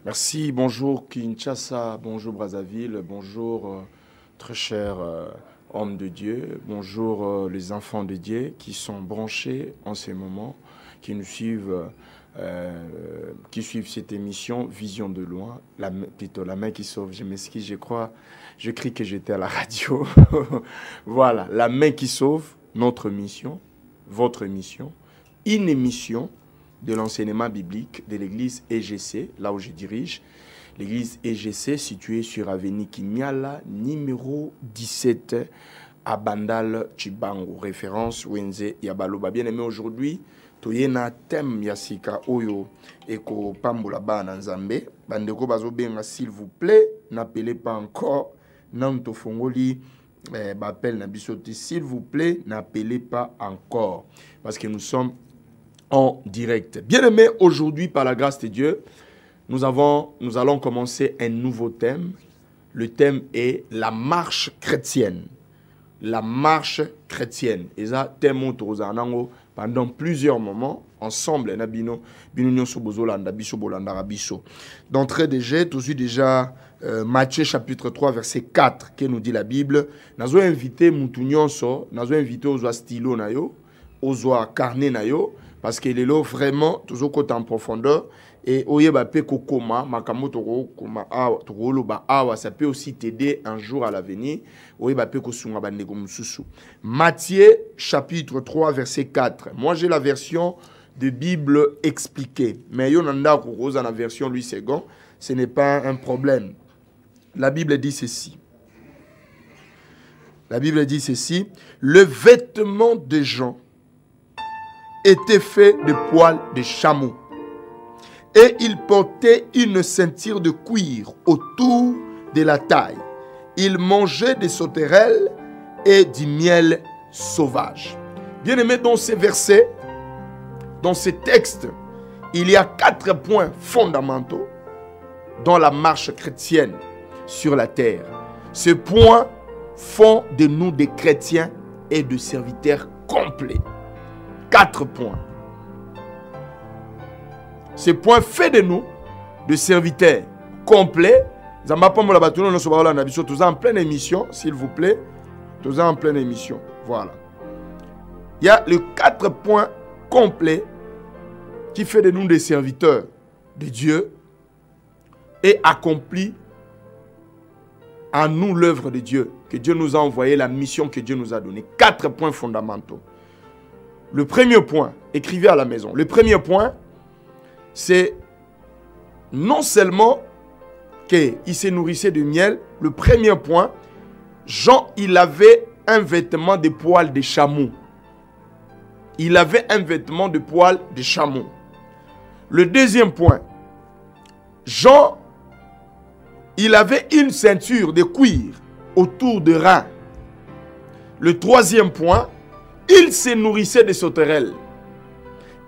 Merci, bonjour Kinshasa, bonjour Brazzaville, bonjour très chers hommes de Dieu, bonjour les enfants de Dieu qui sont branchés en ces moments, qui nous suivent, qui suivent cette émission Vision de loin, plutôt la main qui sauve. Je m'excuse, je crie que j'étais à la radio. Voilà, la main qui sauve, notre mission, votre mission, une émission de l'enseignement biblique de l'église EGC, là où je dirige. L'église EGC située sur avenue Kinyala, numéro 17, à Bandal, Chibango. Référence Wenze Yabaloba. Bien aimé, aujourd'hui, toyena thème yasika oyo eko pambola bana nzambe. Bandeko bazobenga, s'il vous plaît, n'appelez pas encore. Nanto fongoli bapel na bisote, s'il vous plaît, n'appelez pas encore. Parce que nous sommes en direct. Bien aimé, aujourd'hui, par la grâce de Dieu, nous allons commencer un nouveau thème. Le thème est la marche chrétienne. La marche chrétienne. Et ça, thème pendant plusieurs moments, ensemble, d'entrée de jeu, tous déjà Matthieu chapitre 3, verset 4, qui nous dit la Bible. Nous avons invité Moutounionso, nous avons invité aux stylo nayo, aux carnet nayo, parce qu'il est là vraiment toujours côté en profondeur. Et ça peut aussi t'aider un jour à l'avenir. Matthieu chapitre 3 verset 4. Moi j'ai la version de Bible expliquée. Mais Yonanda Rosa la version Louis II, ce n'est pas un problème. La Bible dit ceci. La Bible dit ceci. Le vêtement des gens était fait de poils de chameau. Et il portait une ceinture de cuir autour de la taille. Il mangeait des sauterelles et du miel sauvage. Bien aimé, dans ces versets, dans ces textes, il y a 4 points fondamentaux dans la marche chrétienne sur la terre. Ces points font de nous des chrétiens et de serviteurs complets. 4 points. Ces points fait de nous de serviteurs complets. Nous sommes en pleine émission, s'il vous plaît. Nous sommes en pleine émission. Voilà. Il y a les 4 points complets qui fait de nous des serviteurs de Dieu et accomplit en nous l'œuvre de Dieu, que Dieu nous a envoyé, la mission que Dieu nous a donnée. 4 points fondamentaux. Le premier point, écrivez à la maison. Le premier point, c'est non seulement qu'il se nourrissait de miel. Le premier point, Jean, il avait un vêtement de poils de chameau. Il avait un vêtement de poils de chameau. Le deuxième point, Jean, il avait une ceinture de cuir autour de rein. Le troisième point, il se nourrissait de sauterelles.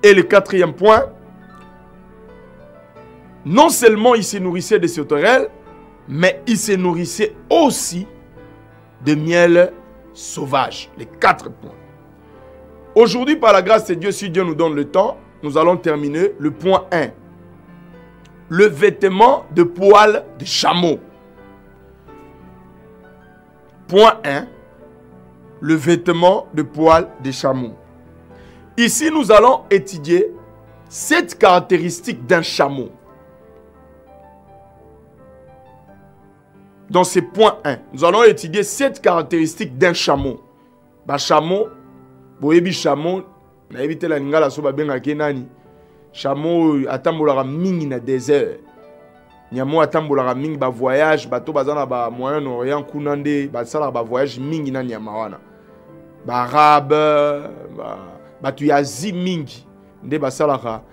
Et le quatrième point, non seulement il se nourrissait de sauterelles, mais il se nourrissait aussi de miel sauvage. Les 4 points. Aujourd'hui, par la grâce de Dieu, si Dieu nous donne le temps, nous allons terminer le point 1. Le vêtement de poils de chameau. Point 1. Le vêtement de poils de chameau. Ici, nous allons étudier 7 caractéristiques d'un chameau. Dans ce point 1, nous allons étudier 7 caractéristiques d'un chameau. Ba chameau, boyebi chameau, na éviter la ngala so ba benga kenani. Chameau atambolaka mingi na désert. Nyamo atambolaka mingi ba voyage, bato bazana ba Moyen-Orient kunande, ba sala ba voyage mingi na nyama wana. Ba arabe, batu ya Asie mingi nde ba salaka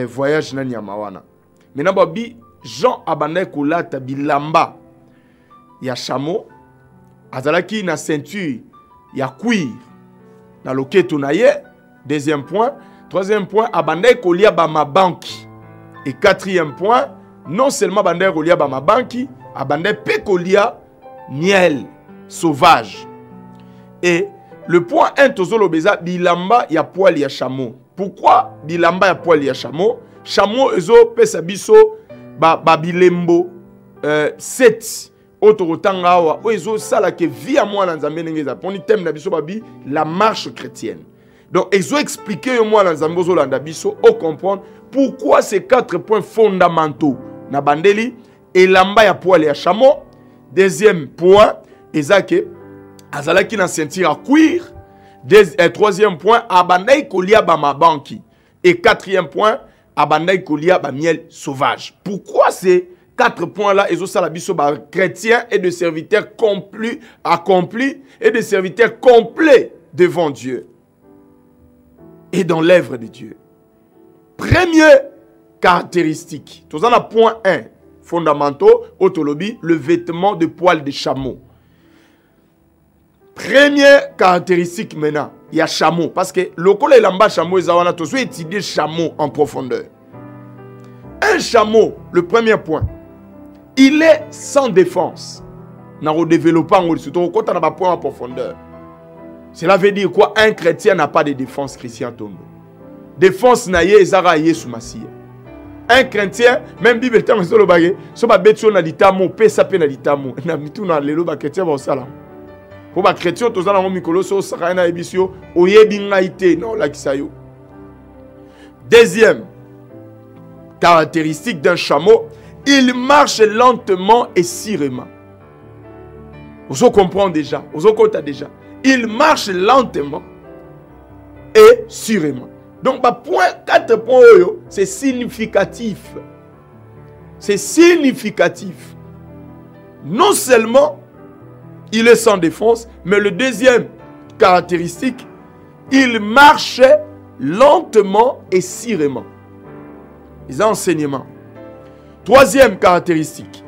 voyage na nyama wana. Maintenant babi Jean abandai kolata bilamba ya chameau, azalaki na ceinture ya cuir na loketo na ye. Deuxième point. Troisième point, abandai kolia ba mabanki. Et quatrième point, non seulement abandai kolia ba mabanki, abandai pe kolia miel sauvage. Et le point 1, tozolo beza bilamba ya poil ya chameau. Pourquoi bilamba ya poil ya chameau? Chameau ezo pesa biso bilembo 7 autorotanga awa oezo sala ke via moi na nzambe ngeza poni thème na biso babi la marche chrétienne. Donc ils ont expliqué au moi dans Zambozo Landabiso au comprendre pourquoi ces 4 points fondamentaux na bandeli et lamba ya poil ya chameau. Deuxième point, ezake azalaki na ceinture à cuir. Troisième point, abandai kolia ba mabanki. Et quatrième point, abandai kolia ba miel sauvage. Pourquoi ces 4 points-là, ils ont ça la biso ba chrétiens et de serviteurs accomplis et de serviteurs complets devant Dieu et dans l'œuvre de Dieu. Première caractéristique, tout ça, point 1, fondamentaux, autolobie, le vêtement de poil de chameau. Première caractéristique maintenant, il y a chameau, parce que le col et l'amba chameau, ils ont tous étudié chameau en profondeur. Un chameau, le premier point, il est sans défense. Dans le développement, surtout quand on a un point en profondeur. Cela veut dire quoi? Un chrétien n'a pas de défense, Christian Tondo. Défense naïe ezara Yesu Masia. Un chrétien, même Bible temps sur le bagage, sur ma bête sur l'alitamo, pesa penalitamo. Na mitu na lelo ba chrétien ba sala. Pour ba chrétien to zala ngomikolo so sakana ebisio oyebi ngaite non la kisayo. Deuxième caractéristique d'un chameau, il marche lentement et sûrement. Vous comprenez déjà, vous comprenez déjà. Il marche lentement et sûrement. Donc, point 4 points, c'est significatif. C'est significatif. Non seulement il est sans défense, mais le deuxième caractéristique, il marche lentement et sûrement. Les enseignements. Troisième caractéristique,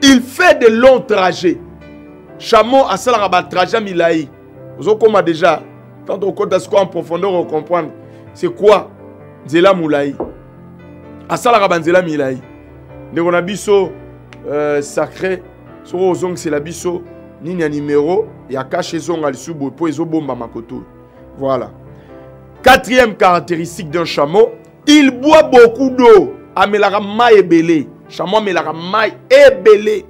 il fait de longs trajets. Chameau à Salaraba trajet Milaï. Vous avez déjà, quand on compte en profondeur, on comprend. C'est quoi Zela Moulaï. À Salaraba Zela Milaï. Nous avons un biseau sacré. C'est la biseau. Ni un numéro. Il y a caché son al subo. Pour les obomba makoto. Voilà. Quatrième caractéristique d'un chameau, il boit beaucoup d'eau. Amelara maï belé. Chameau amelara maï belé.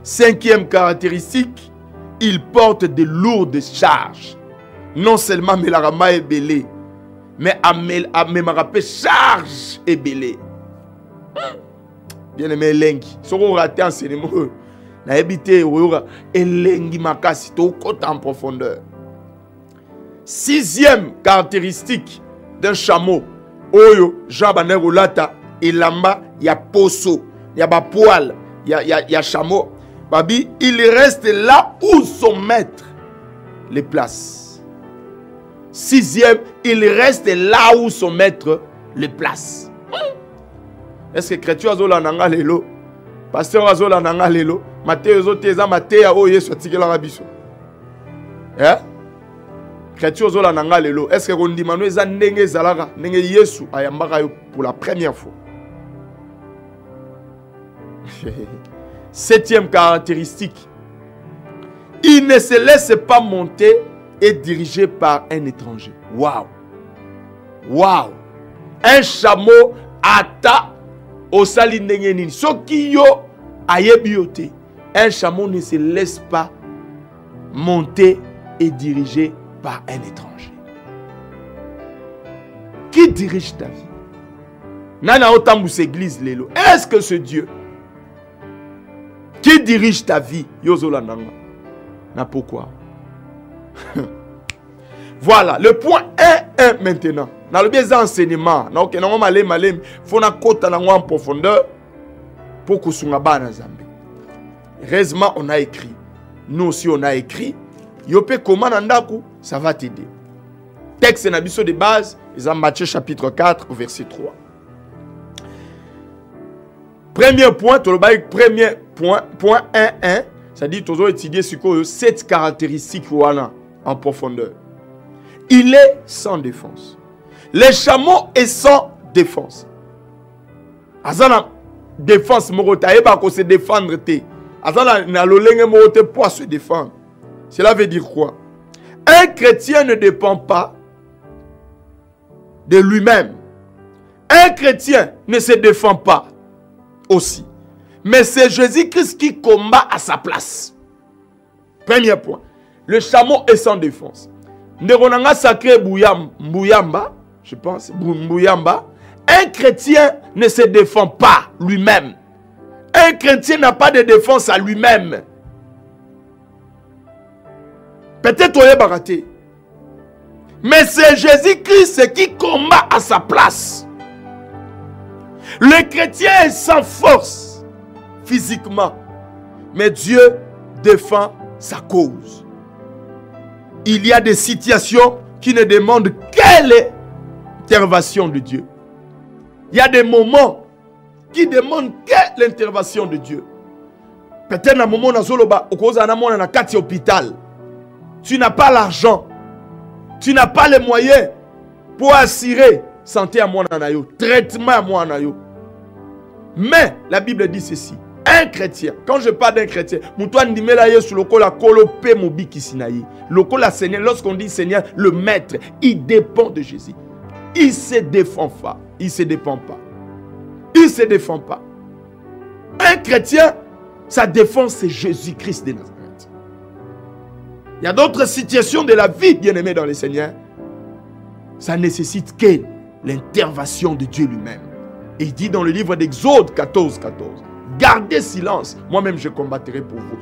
Cinquième caractéristique, il porte de lourdes charges. Non seulement Melarama est belé, mais Amemarape charge est belé. Bien aimé Lengi, si on rate un enseignement, na habité Lengi Makasi, tout côté en profondeur. Sixième caractéristique d'un chameau, Oyo, Jabaner Olata, Elamba, il y a poso, il y a poil, il y a chameau. Babi, il reste là où son maître les place. Sixième, il reste là où son maître les place. Est-ce que chrétien azola nanga lelo? Pasteur azola nanga lelo? Matthieu azoteza Matthieu o Yesu atikela rabiso. Hein? Chrétien azola nanga lelo. Est-ce que rondimano eza ndenge zalaka ndenge Yesu ayambaka yo pour la première fois? Septième caractéristique, il ne se laisse pas monter et diriger par un étranger. Waouh! Waouh! Un chameau ata au salindengenin. Sokiyo ayebiote. Un chameau ne se laisse pas monter et diriger par un étranger. Qui dirige ta vie? Nana otambus église lelo. Est-ce que ce Dieu qui dirige ta vie? Yozolandanga. Na pourquoi? Voilà, le point 1 maintenant. Dans le bien enseignement, il faut en profondeur pour que nous Zambie. Heureusement, on a écrit. Nous aussi, on a écrit. Yopé comment ça va t'aider. Texte de base, ils ont Matthieu chapitre 4, verset 3. Premier point, premier point 1, ça dit toujours étudier sur quoi 7 caractéristiques en profondeur. Il est sans défense. Les chameaux est sans défense. Azana défense morota eba ko se défendre te. Azana na lolenge morote pour se défendre. Cela veut dire quoi? Un chrétien ne dépend pas de lui-même. Un chrétien ne se défend pas. aussi. Mais c'est Jésus-Christ qui combat à sa place. Premier point. Le chameau est sans défense. Nderonanga sacré Mbouyamba, je pense, Mbouyamba. Un chrétien ne se défend pas lui-même. Un chrétien n'a pas de défense à lui-même. Peut-être on est baraté. Mais c'est Jésus-Christ qui combat à sa place. Le chrétien est sans force physiquement. Mais Dieu défend sa cause. Il y a des situations qui ne demandent quelle intervention de Dieu. Il y a des moments qui demandent que l'intervention de Dieu. Peut-être à un moment dans hôpital, tu n'as pas l'argent, tu n'as pas les moyens pour assurer santé à moi nanayo, traitement à moi nanayo. Mais la Bible dit ceci. Un chrétien, quand je parle d'un chrétien, lorsqu'on dit Seigneur, le maître, il dépend de Jésus. Il ne se défend pas. Il ne se défend pas. Il ne se défend pas. Un chrétien, sa défense, c'est Jésus-Christ de Nazareth. Il y a d'autres situations de la vie, bien-aimés dans le Seigneur. Ça nécessite que l'intervention de Dieu lui-même. Et il dit dans le livre d'Exode 14, 14. Gardez silence. Moi-même, je combattrai pour vous.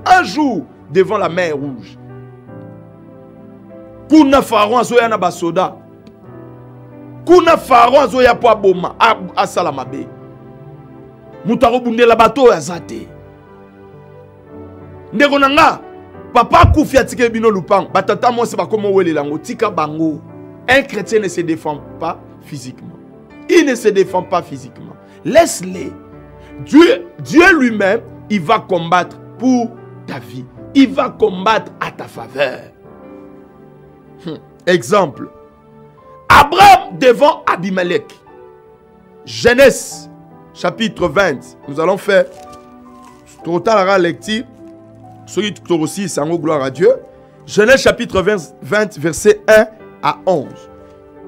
Un jour, devant la mer rouge. Kuna Pharaon azoya na basoda. Kuna Pharaon azoya po aboma asala mabe. Mutaro bundela bato azate. Ndeko nanga papa kufi atike bino lupang. Batata mo se bakoma welelango tika bango. Un chrétien ne se défend pas physiquement. Il ne se défend pas physiquement. Laisse-les. Dieu lui-même, il va combattre pour ta vie. Il va combattre à ta faveur. Exemple. Abraham devant Abimelech. Genèse, chapitre 20. Nous allons faire total la lecture. Celui qui aussi, c'est en gloire à Dieu. Genèse, chapitre 20, verset 1 à 11.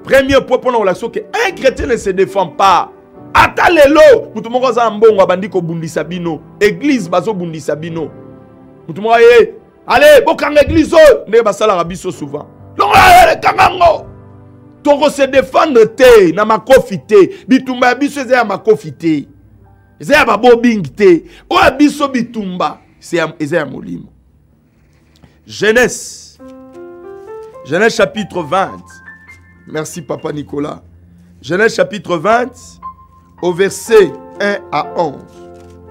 Premier point pour la relation que un chrétien ne se défend pas. Atalelo, mutumongo za mbongo abandiko bundisa bino. Église bazo bundisa bino. Mutumongo allez, bokanga église ne basala rabiso souvent. Donc kangango. Toko se défendre te na makofite. Bitumba biso ze ya makofite. Ze ya babobing te. O abiso bitumba, c'est ya molimo. Genèse chapitre 20. Merci Papa Nicolas. Genèse chapitre 20 au verset 1 à 11.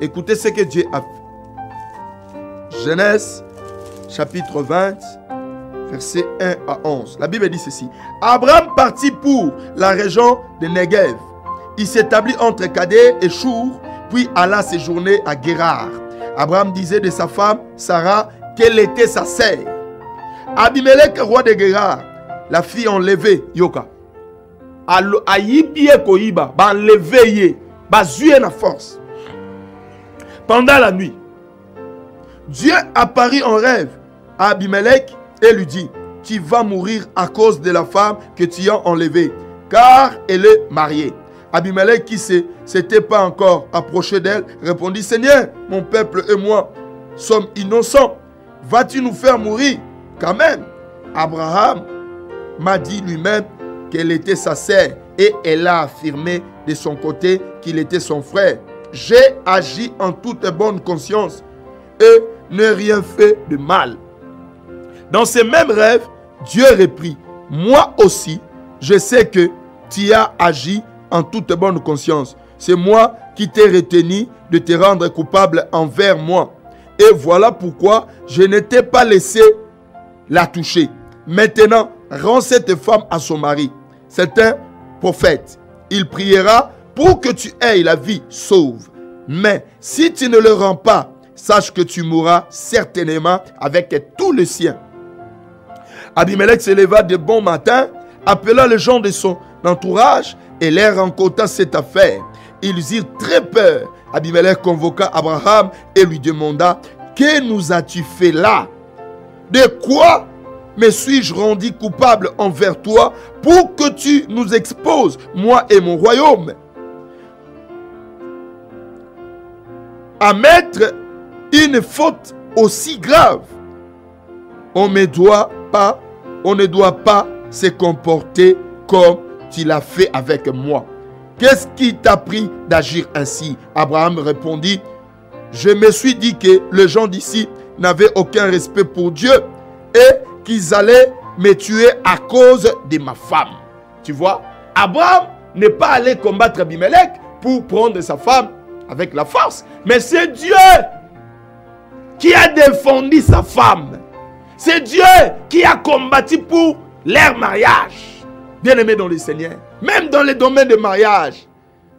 Écoutez ce que Dieu a fait. Genèse chapitre 20 verset 1 à 11. La Bible dit ceci. Abraham partit pour la région de Negev. Il s'établit entre Kadé et Chour, puis alla séjourner à Guérar. Abraham disait de sa femme Sarah qu'elle était sa sœur. Abimelech, roi de Guérar, la fille enlevée, Yoka. Aïbie koiba, ba enlevé, ba zué na force. Pendant la nuit, Dieu apparut en rêve à Abimelech et lui dit, tu vas mourir à cause de la femme que tu as enlevée, car elle est mariée. Abimelech, qui s'était pas encore approché d'elle, répondit, Seigneur, mon peuple et moi sommes innocents. Vas-tu nous faire mourir quand même? Abraham m'a dit lui-même qu'elle était sa sœur et elle a affirmé de son côté qu'il était son frère. J'ai agi en toute bonne conscience et n'ai rien fait de mal. Dans ces mêmes rêves, Dieu reprit, moi aussi, je sais que tu as agi en toute bonne conscience. C'est moi qui t'ai retenu de te rendre coupable envers moi. Et voilà pourquoi je ne t'ai pas laissé la toucher. Maintenant, rends cette femme à son mari. C'est un prophète. Il priera pour que tu aies la vie sauve. Mais si tu ne le rends pas, sache que tu mourras certainement avec tous les siens. Abimelech se leva de bon matin, appela les gens de son entourage et leur raconta cette affaire. Ils eurent très peur. Abimelech convoqua Abraham et lui demanda, que nous as-tu fait là? De quoi me suis-je rendu coupable envers toi pour que tu nous exposes, moi et mon royaume, à mettre une faute aussi grave? On ne doit pas se comporter comme tu l'as fait avec moi. Qu'est-ce qui t'a pris d'agir ainsi? Abraham répondit, je me suis dit que les gens d'ici n'avaient aucun respect pour Dieu et qu'ils allaient me tuer à cause de ma femme. Tu vois, Abraham n'est pas allé combattre Abimelech pour prendre sa femme avec la force, mais c'est Dieu qui a défendu sa femme. C'est Dieu qui a combattu pour leur mariage. Bien-aimé dans le Seigneur, même dans les domaines de mariage,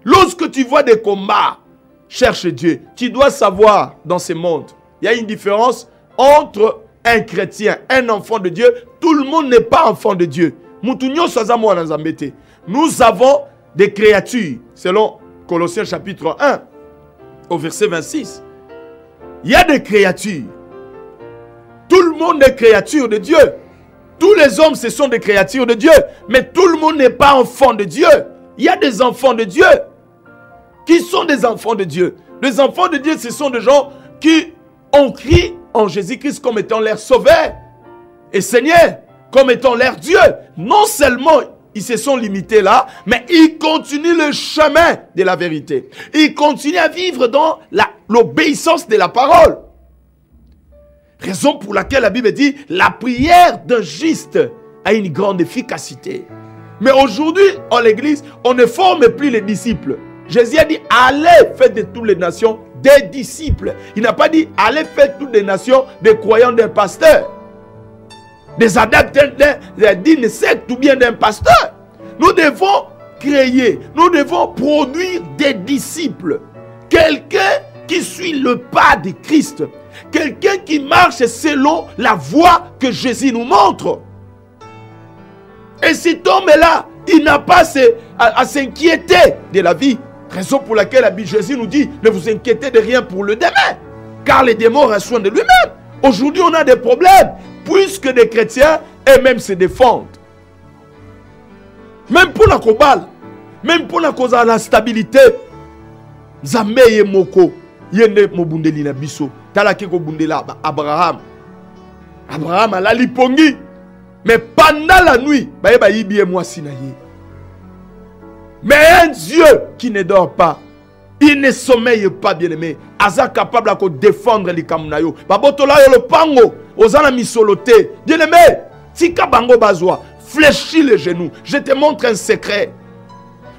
lorsque tu vois des combats, cherche Dieu. Tu dois savoir dans ce monde, il y a une différence entre un chrétien, un enfant de Dieu. Tout le monde n'est pas enfant de Dieu. Nous avons des créatures, selon Colossiens chapitre 1, au verset 26. Il y a des créatures. Tout le monde est créature de Dieu. Tous les hommes, ce sont des créatures de Dieu. Mais tout le monde n'est pas enfant de Dieu. Il y a des enfants de Dieu. Qui sont des enfants de Dieu? Les enfants de Dieu, ce sont des gens qui ont crié en Jésus-Christ comme étant leur sauveur et Seigneur, comme étant leur Dieu. Non seulement ils se sont limités là, mais ils continuent le chemin de la vérité. Ils continuent à vivre dans l'obéissance de la parole. Raison pour laquelle la Bible dit la prière d'un juste a une grande efficacité. Mais aujourd'hui, en l'église, on ne forme plus les disciples. Jésus a dit allez faire de toutes les nations des disciples. Il n'a pas dit allez faire toutes les nations des croyants d'un pasteur, des adeptes d'une secte ou bien d'un pasteur. Nous devons créer, nous devons produire des disciples. Quelqu'un qui suit le pas de Christ. Quelqu'un qui marche selon la voie que Jésus nous montre. Et cet homme-là, il n'a pas à s'inquiéter de la vie. Raison pour laquelle Jésus nous dit, ne vous inquiétez de rien pour le demain. Car les démons reçoivent de lui-même. Aujourd'hui, on a des problèmes. Puisque des chrétiens eux-mêmes se défendent. Même pour la cobale. Même pour la cause de la stabilité. Zameye moko. Yende mobundeli na biso. Talaki ko bundela Abraham. Abraham a la lipongi. Mais pendant la nuit, mais un Dieu qui ne dort pas, il ne sommeille pas, bien-aimé. Aza capable de défendre les kamunayo. Babotola yo le pango. Ozana misolote. Bien-aimé, tika bango bazwa. Fléchis les genoux. Je te montre un secret.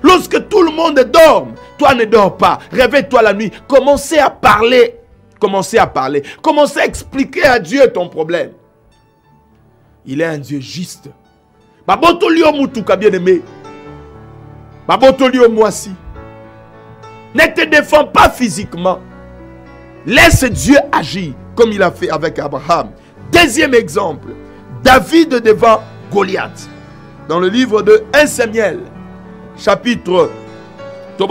Lorsque tout le monde dort, toi ne dors pas. Réveille-toi la nuit. Commencez à parler. Commencez à parler. Commencez à expliquer à Dieu ton problème. Il est un Dieu juste. Babotolio mutuka, bien-aimé. Babotolio moisi. Ne te défends pas physiquement. Laisse Dieu agir comme il a fait avec Abraham. Deuxième exemple. David devant Goliath. Dans le livre de 1 Samuel, chapitre. Un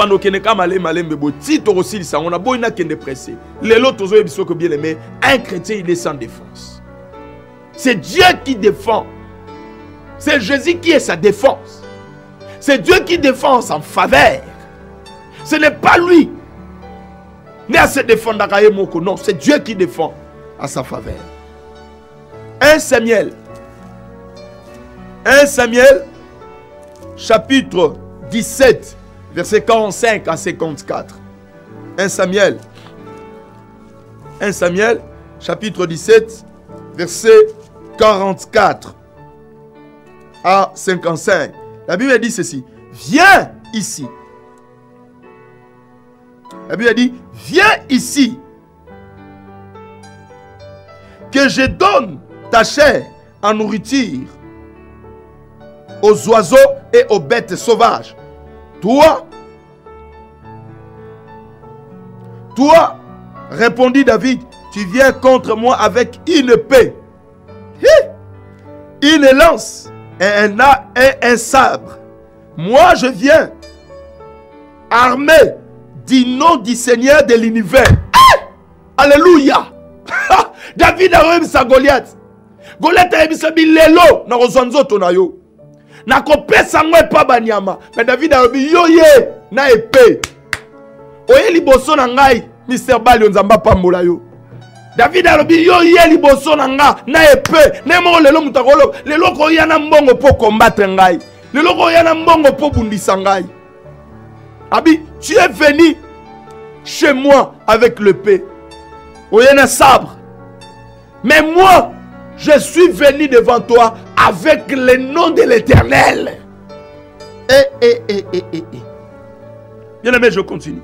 chrétien, il est sans défense. C'est Dieu qui défend. C'est Jésus qui est sa défense. C'est Dieu qui défend en faveur. Ce n'est pas lui. Ni à se défendre. Non, c'est Dieu qui défend à sa faveur. 1 Samuel. 1 Samuel, chapitre 17, verset 45 à 54. 1 Samuel. 1 Samuel, chapitre 17, verset 44 à 55. La Bible dit ceci. Viens ici. La Bible dit, viens ici. Que je donne ta chair en nourriture aux oiseaux et aux bêtes sauvages. Toi, répondit David, tu viens contre moi avec une épée, une lance et un sabre. Moi, je viens armé du nom du Seigneur de l'univers. Alléluia. David a même sa Goliath. Goliath a dit lelo na kozwanzoto na yo. Na kopesa ngwe pa banyama. Mais David a dit yo ye na épée. Oye liboso na ngai Mr. Bali nzamba pambola yo. David a dit yo ye liboso na nga na épée. Nemo lelo mutakolo lelo ko yana mbongo po combattre ngai. Lelo ko yana mbongo po bundisa ngai. Abi, tu es venu chez moi avec l'épée. Oye na sabre. Mais moi, je suis venu devant toi avec le nom de l'Éternel. Bien aimé, je continue.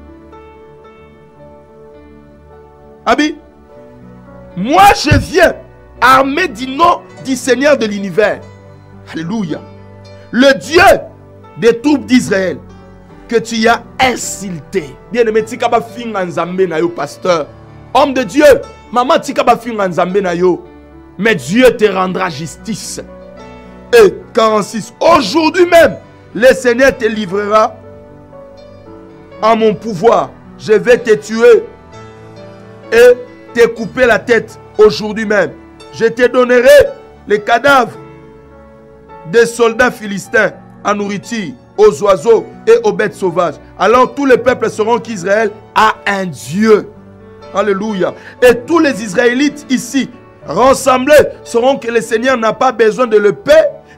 Abi, moi je viens armé du nom du Seigneur de l'univers. Alléluia. Le Dieu des troupes d'Israël que tu as insulté. Bien aimé, tika ba finga nzambe na yo pasteur. Homme de Dieu, maman tika ba finga nzambe na yo. Mais Dieu te rendra justice. Et 46. Aujourd'hui même, le Seigneur te livrera en mon pouvoir. Je vais te tuer et te couper la tête aujourd'hui même. Je te donnerai les cadavres des soldats philistins en nourriture aux oiseaux et aux bêtes sauvages. Alors tous les peuples sauront qu'Israël a un Dieu. Alléluia. Et tous les Israélites ici rassemblés sauront que le Seigneur n'a pas besoin de l'épée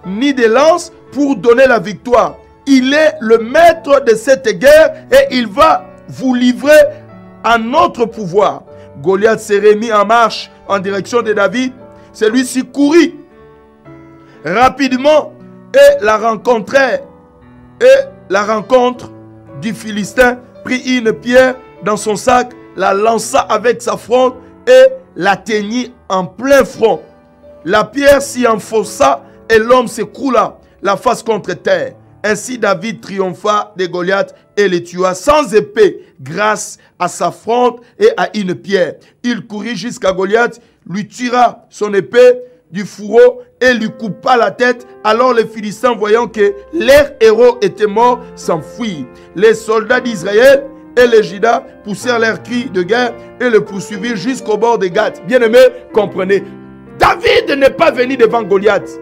ni de lance pour donner la victoire. Il est le maître de cette guerre et il va vous livrer à notre pouvoir. Goliath s'est remis en marche en direction de David. Celui-ci courut rapidement et la rencontre du Philistin prit une pierre dans son sac, la lança avec sa fronde et l'atteignit en plein front. La pierre s'y enfonça et l'homme s'écroula la face contre terre. Ainsi David triompha de Goliath et le tua sans épée grâce à sa fronde et à une pierre. Il courut jusqu'à Goliath, lui tira son épée du fourreau et lui coupa la tête. Alors les Philistins, voyant que leur héros était mort, s'enfuirent. Les soldats d'Israël et les Judas poussèrent leurs cris de guerre et le poursuivirent jusqu'au bord de Gath. Bien-aimé, comprenez, David n'est pas venu devant Goliath.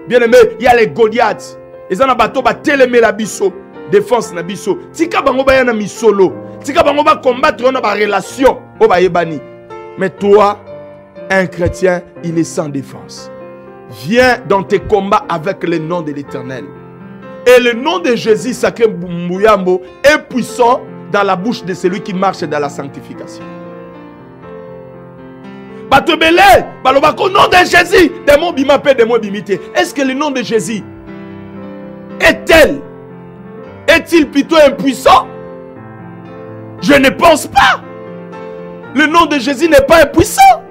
Bien-aimé, il y a les Goliaths. Ils ont un bateau, télémé la bisso, défense na bisso. Tika bango ba yana misolo. Tika bango ba combattre on a ba relation o ba yebani. Mais toi, un chrétien, il est sans défense. Viens dans tes combats avec le nom de l'Éternel. Et le nom de Jésus sacré Mouyambo est puissant dans la bouche de celui qui marche dans la sanctification. Batobele, balobako nom de Jésus, démon bimapé, démon bimité. Est-ce que le nom de Jésus est-il plutôt impuissant? Je ne pense pas. Le nom de Jésus n'est pas impuissant.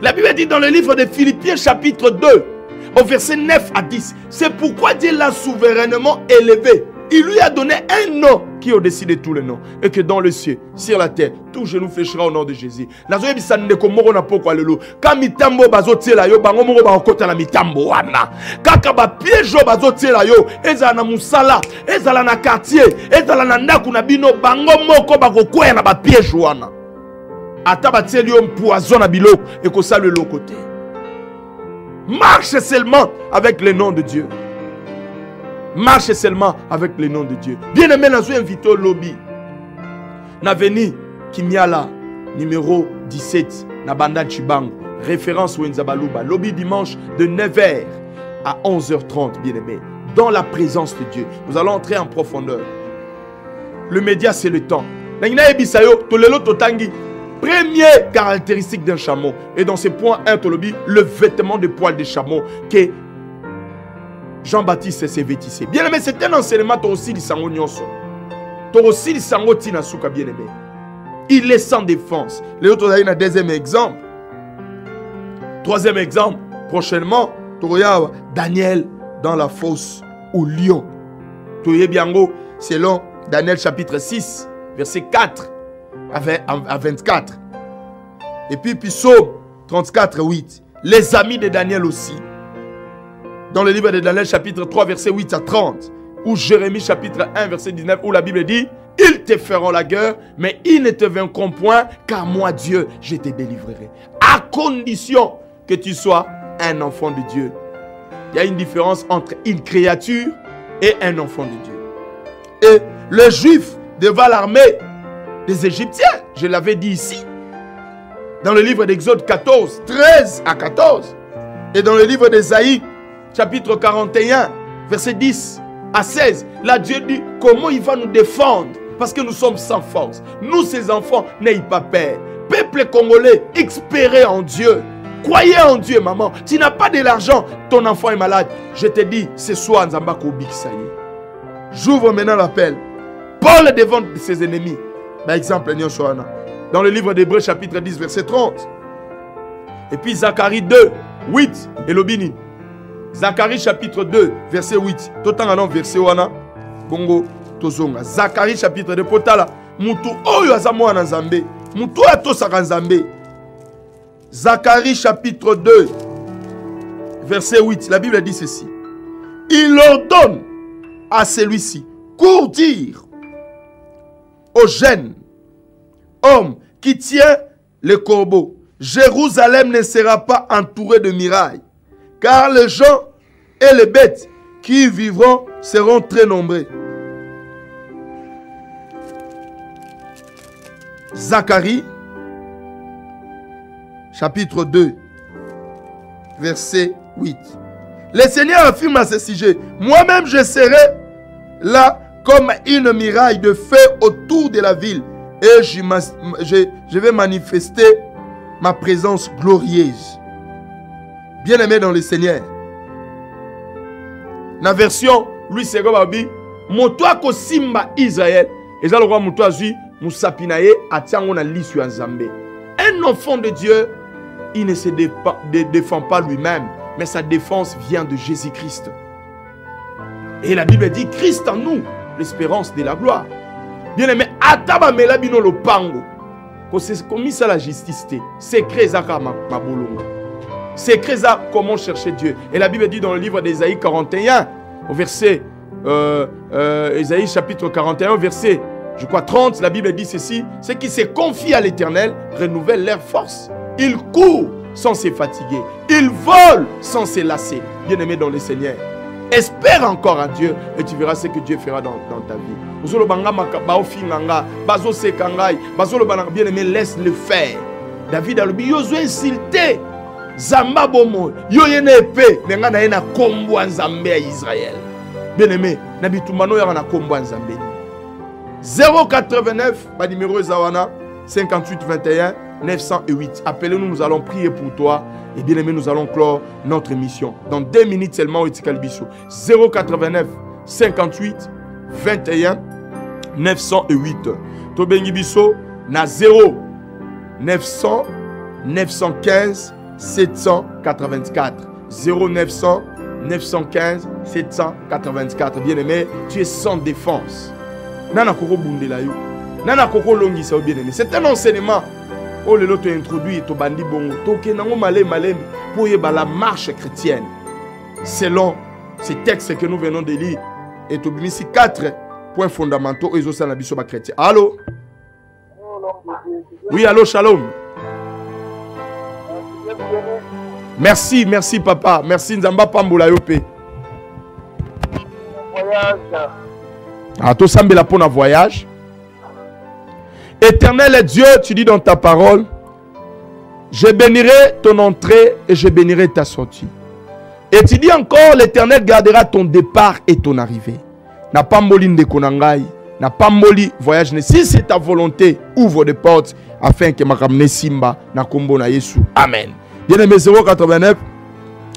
La Bible dit dans le livre de Philippiens chapitre 2 au verset 9 à 10. C'est pourquoi Dieu l'a souverainement élevé. Il lui a donné un nom qui est au-dessus de tous les noms. Et que dans le ciel, sur la terre, tout genou fléchira au nom de Jésus. Quand mitambo bazotiela yo, bango moko bakota na mitambo wana. Kaka ba piège bazotiela yo, ezala na musala, ezala na quartier, ezala na ndaku na bino, bango moko bakokwea na ba piège wana. Ata batieli yo poison na biloko et ko salue le côté. Marche seulement avec le nom de Dieu. Marche seulement avec le nom de Dieu. Bien-aimé, nous avons invité au lobby. Naveni Kimiala, numéro 17, Nabanda Chibango. Référence Wenzabaluba. Lobby dimanche de 9h à 11h30, bien-aimé. Dans la présence de Dieu. Nous allons entrer en profondeur. Le média, c'est le temps. Première caractéristique d'un chameau. Et dans ce point 1, le vêtement de poil de chameau que Jean-Baptiste s'est vêtissé. Bien aimé, c'est un enseignement aussi du sango nyonso. Aussi du sango tina souka bien aimé. Il est sans défense. Les autres ont un deuxième exemple. Troisième exemple. Prochainement, Daniel dans la fosse au lion. Biango, selon Daniel chapitre 6, verset 4 à 24. Et puis Psaume 34, 8. Les amis de Daniel aussi. Dans le livre de Daniel chapitre 3 verset 8 à 30, ou Jérémie chapitre 1 verset 19, où la Bible dit: ils te feront la guerre, mais ils ne te vaincront point, car moi Dieu, je te délivrerai. À condition que tu sois un enfant de Dieu. Il y a une différence entre une créature et un enfant de Dieu. Et le juif devant l'armée des Égyptiens, je l'avais dit ici, dans le livre d'Exode 14, 13 à 14, et dans le livre d'Ésaïe, chapitre 41, verset 10 à 16, là Dieu dit comment il va nous défendre, parce que nous sommes sans force. Nous, ses enfants, n'ayez pas peur. Peuple congolais, espérez en Dieu. Croyez en Dieu, maman. Tu n'as pas de l'argent, ton enfant est malade. Je te dis, ce soir, Nzamba Kobi, ça y est. J'ouvre maintenant l'appel. Paul devant ses ennemis. Par exemple, dans le livre d'Hébreux, chapitre 10, verset 30. Et puis Zacharie 2, 8, et Lobini. Zacharie, chapitre 2, verset 8. Totanganon, verset wana. Bongo, tozonga. Zacharie, chapitre 2, potala. Mutu oyo azamwa na Nzambe. Mutu atosaka Nzambe. Zacharie, chapitre 2, verset 8. La Bible dit ceci. Il ordonne à celui-ci, court dire aux jeunes hommes qui tient le corbeau, Jérusalem ne sera pas entourée de murailles, car les gens et les bêtes qui y vivront seront très nombreux. Zacharie, chapitre 2, verset 8. Le Seigneur affirme à ce sujet, moi-même je serai là comme une muraille de feu autour de la ville et je vais manifester ma présence glorieuse. Bien-aimé dans le Seigneur. La version, lui c'est Babi, Motoa ko simba Israël, et ça le roi Motoa zui, Moussapinaye, atiango na lisu ya Nzambe. Un enfant de Dieu, il ne se défend pas lui-même, mais sa défense vient de Jésus-Christ. Et la Bible dit Christ en nous, l'espérance de la gloire. Bien-aimé, ataba melabino lo pango. C'est commis ça la justice. Secret zaka ma bolonga. Secret zaka comment chercher Dieu. Et la Bible dit dans le livre d'Ésaïe 41, au verset Ésaïe chapitre 41, verset je crois 30, la Bible dit ceci, ceux qui se confient à l'Éternel renouvellent leur force. Ils courent sans se fatiguer. Ils volent sans se lasser. Bien-aimé dans le Seigneur. Espère encore à Dieu et tu verras ce que Dieu fera dans ta vie. Bien-aimé, laisse-le faire. David a dit, yo zo insulté. Zamba bomo. Yo yene épée. Mais nga na yena kombo nzambe à Israël. Bien-aimé, nabitumano ya na kombo nzambe. 089, ma numéro Zawana, 58 21 908. Appelez-nous, nous allons prier pour toi. Et bien aimé, nous allons clore notre émission. Dans 2 minutes seulement, 089 58 21 908. Tobengi biso na 0 900 915 784. 0900 915 784. Bien aimé, tu es sans défense. Nana koko bundela yo. Nana koko longi sa bien aimé. C'est un enseignement. Oh le lot introduit to bandi bongo. To kenango malé pour y la marche chrétienne. Selon ces textes que nous venons de lire. Et to bimisi 4 points fondamentaux et ça na biso ba chrétien. Allô? Oui, allô, shalom. Merci, merci papa. Merci Nzamba Pambola Yope. Ah, tout ça, la pour un voyage. Éternel Dieu, tu dis dans ta parole, je bénirai ton entrée et je bénirai ta sortie. Et tu dis encore, l'Éternel gardera ton départ et ton arrivée. N'a pas moli de konangai, n'a pas moli voyage. Si c'est ta volonté, ouvre des portes afin que ma ramene Simba na kombo na Yesu. Amen. Bien-aimé 089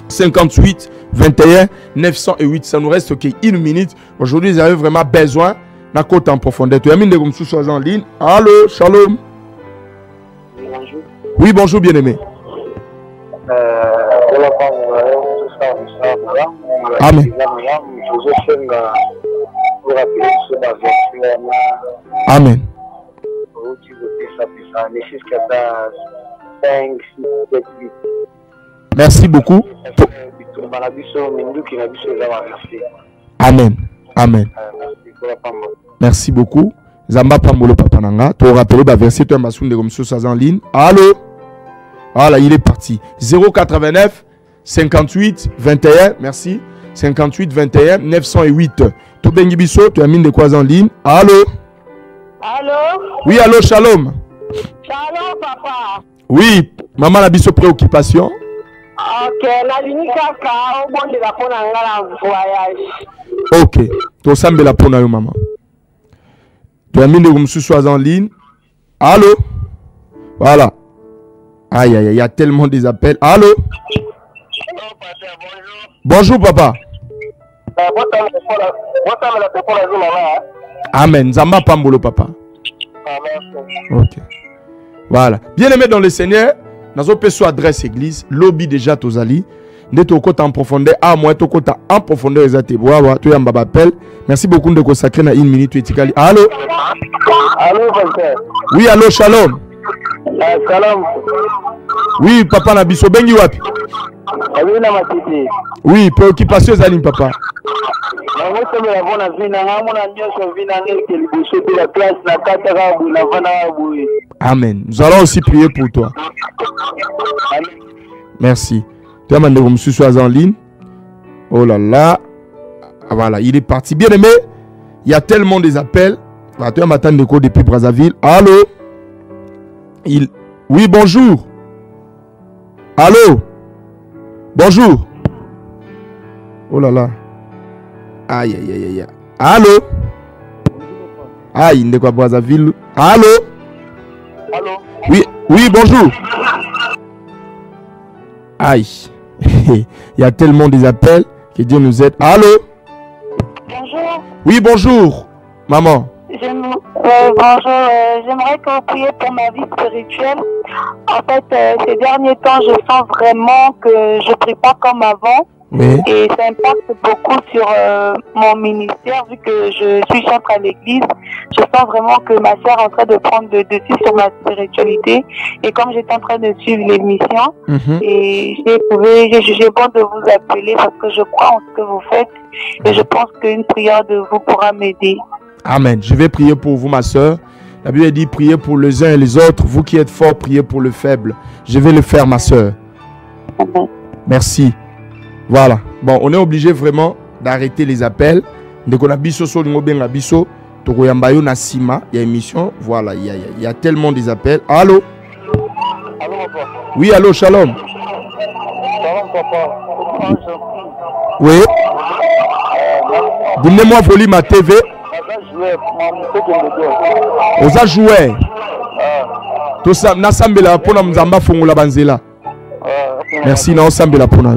58 21 908. Ça nous reste que 1 minute. Aujourd'hui, vous avez vraiment besoin d'un côté en profondeur. Tu as mis des comme sous en ligne. Allô, shalom. Bonjour. Oui, bonjour, bien-aimé. Amen. Amen. Merci beaucoup. Amen. Amen. Merci beaucoup. Zamba Pambolo Papananga. Tu as rappelé le verset de comme ça en ligne. Allô? Voilà, il est parti. 089 58 21, merci. 58 21 908. To bengi biso, tu as mis de quoi en ligne. Allô? Allô? Oui, allô, shalom. Shalom, papa. Oui, maman a biso préoccupation. Ok, la ligne kaka, au bon de la pona ngala voyage. Ok, to sambe la pona yo maman. Tu as mis de comme soit en ligne. Allô? Voilà. Aïe, aïe, aïe, il y a tellement des appels. Allô? Bonjour, papa. Amen. Zamba Pambolo, papa. Ok. Voilà. Bien-aimé dans le Seigneur, nous avons sur adresse église, lobby déjà Tozali. Nous sommes en profondeur. Ah, moi, tu es en profondeur. Tu es en bas appel. Merci beaucoup de consacrer dans une minute. Allô? Allô, frère. Oui, allô, shalom. Shalom. Oui, papa Nabiso Bengi wapi. Oui, préoccupation Zalim, papa. Amen. Nous allons aussi prier pour toi. Merci. Tu as demandé comme je suis en ligne. Oh là là. Voilà, il est parti. Bien aimé, il y a tellement des appels. Tu as m'attendre de quoi depuis Brazzaville. Allô? Oui, bonjour. Allô? Bonjour. Oh là là. Aïe, aïe, aïe, aïe. Allô? Aïe, il n'est pas Brazzaville. Allô? Allô? Oui, oui, bonjour. Aïe. Il y a tellement des appels. Que Dieu nous aide. Allô? Bonjour. Oui, bonjour. Maman. Bonjour, j'aimerais que vous priez pour ma vie spirituelle. En fait, ces derniers temps, je sens vraiment que je ne prie pas comme avant. Oui. Et ça impacte beaucoup sur mon ministère, vu que je suis chantre à l'église. Je sens vraiment que ma sœur est en train de prendre le dessus sur ma spiritualité. Et comme j'étais en train de suivre l'émission, et j'ai jugé bon de vous appeler parce que je crois en ce que vous faites. Et je pense qu'une prière de vous pourra m'aider. Amen. Je vais prier pour vous, ma sœur. La Bible dit priez pour les uns et les autres. Vous qui êtes forts, priez pour le faible. Je vais le faire, ma sœur. Amen. Merci. Voilà. Bon, on est obligé vraiment d'arrêter les appels. Dès qu'on a biso sur le biso, tokoyambayo na sima, il y a émission. Voilà, il y a tellement des appels. Allô? Allô, papa. Oui, allô, shalom. Shalom, papa. Oui. Donnez-moi volume à TV. Oza jouer. Tout ça, na sambela pona mzamba fongola banzela. Merci na sambela pona.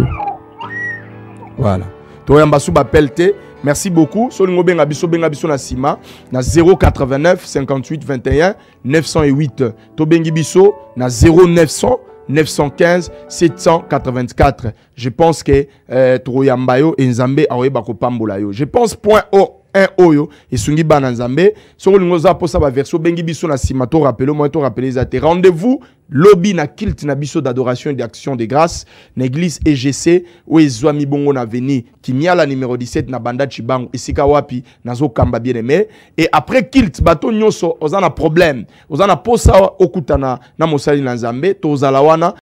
Voilà. Toyamba sou bapelte. Merci beaucoup. Solingo benga biso na sima na 089 58 21 908. To bengi biso na 0900 915 784. Je pense que Toyambayo et Nzambe aoyeba ko pambola yo. Je pense point O un oyo et sungi bananzambe soko lingoza posa ba version bengi biso na sima to rappelez moi to rappeler za te rendez-vous lobby na kilt na biso d'adoration et d'action de grâce na église EGC ou ezwami bongo na veni Kimiala numéro 17 na banda Chibango esika wapi nazo kamba bien aimé et après kilt bato nyonso ozana problème ozana posa okutana na mosali na nzambe to zalawana